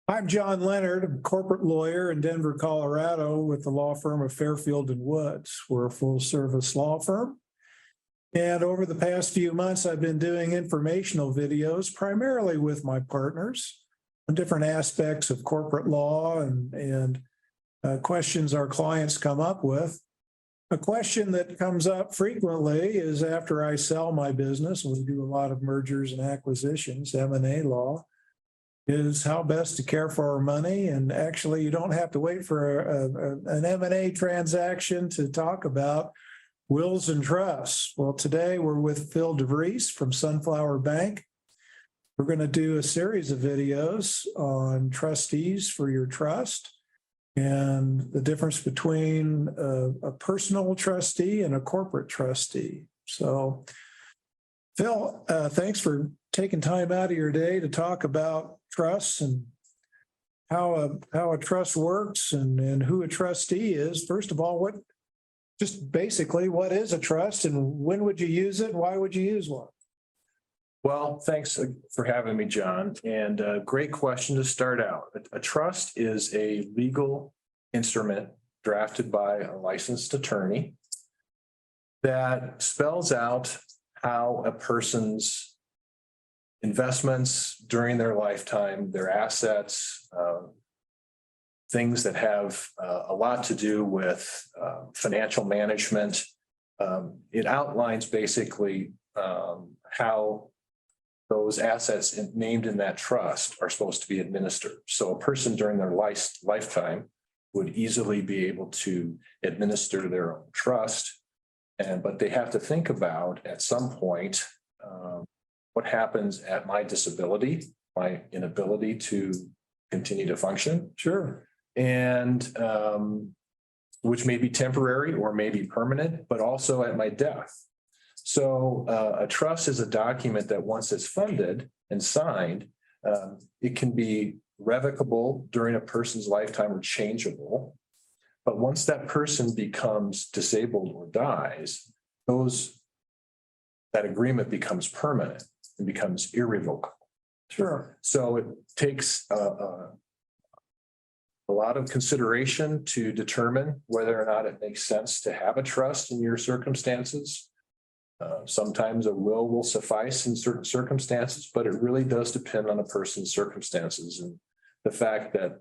I'm John Leonard, a corporate lawyer in Denver, Colorado with the law firm of Fairfield and Woods. We're a full service law firm. And over the past few months, I've been doing informational videos primarily with my partners on different aspects of corporate law and questions our clients come up with. A question that comes up frequently is after I sell my business, and we do a lot of mergers and acquisitions, M&A law, is how best to care for our money. And actually, you don't have to wait for an M&A transaction to talk about wills and trusts. Well, today we're with Phil DeVries from Sunflower Bank. We're going to do a series of videos on trustees for your trust and the difference between a personal trustee and a corporate trustee. So, Phil, thanks for taking time out of your day to talk about trusts and how a trust works and who a trustee is. First of all, what is a trust and when would you use it? Why would you use one? Well, thanks for having me, John. And great question to start out. A trust is a legal instrument drafted by a licensed attorney that spells out how a person's investments during their lifetime, their assets, things that have a lot to do with financial management. It outlines basically how those assets named in that trust are supposed to be administered. So a person during their lifetime would easily be able to administer their own trust, but they have to think about at some point what happens at my disability, my inability to continue to function. Sure. And which may be temporary or may be permanent, but also at my death. So a trust is a document that once it's funded and signed, it can be revocable during a person's lifetime or changeable. But once that person becomes disabled or dies, that agreement becomes permanent and becomes irrevocable. Sure. So it takes a lot of consideration to determine whether or not it makes sense to have a trust in your circumstances. Sometimes a will suffice in certain circumstances, but it really does depend on a person's circumstances. And the fact that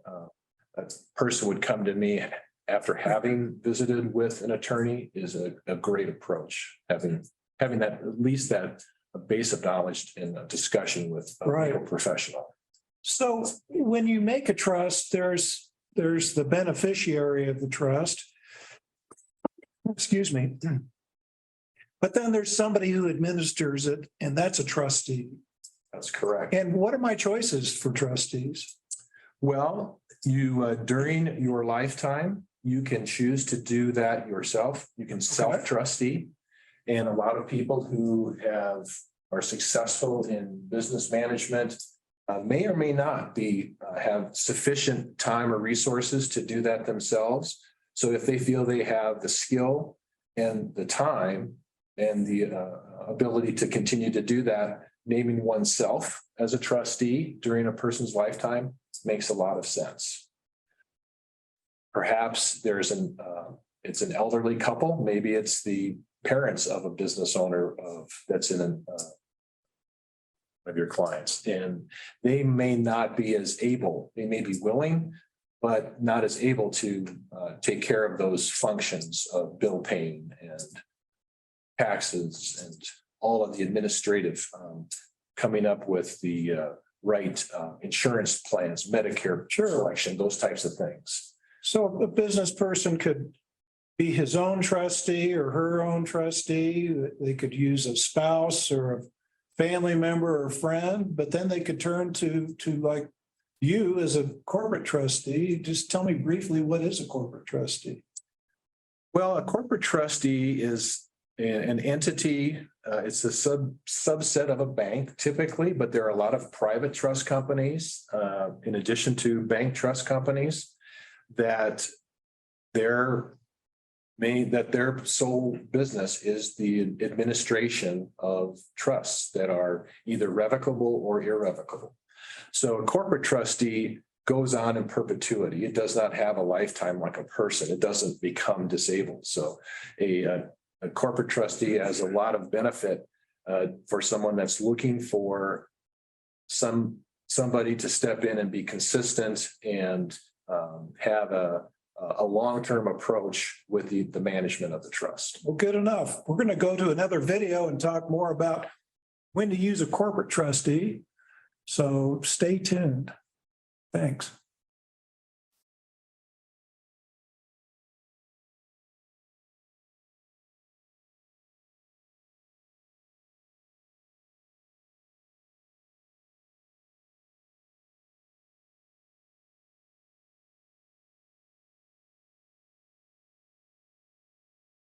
a person would come to me after having visited with an attorney is a great approach. Having that, at least that base of knowledge in a discussion with a legal professional. So when you make a trust, there's the beneficiary of the trust. Excuse me. But then there's somebody who administers it, and that's a trustee. That's correct. And what are my choices for trustees? Well, you during your lifetime, you can choose to do that yourself. You can self-trustee. And a lot of people who are successful in business management may or may not have sufficient time or resources to do that themselves. So if they feel they have the skill and the time and the ability to continue to do that, naming oneself as a trustee during a person's lifetime makes a lot of sense. Perhaps it's an elderly couple. Maybe it's the parents of a business owner that's in of your clients, and they may not be as able. They may be willing, but not as able to take care of those functions of bill paying and taxes and all of the administrative, coming up with the right insurance plans, Medicare selection, those types of things. So a business person could be his own trustee or her own trustee. They could use a spouse or a family member or friend, but then they could turn to like you as a corporate trustee. Just tell me briefly, what is a corporate trustee? Well, a corporate trustee is an entity. It's a subset of a bank typically, but there are a lot of private trust companies in addition to bank trust companies that their sole business is the administration of trusts that are either revocable or irrevocable. So a corporate trustee goes on in perpetuity. It does not have a lifetime like a person. It doesn't become disabled. So a corporate trustee has a lot of benefit for someone that's looking for somebody to step in and be consistent and have a long-term approach with the management of the trust. Well, good enough. We're going to go to another video and talk more about when to use a corporate trustee. So stay tuned. Thanks.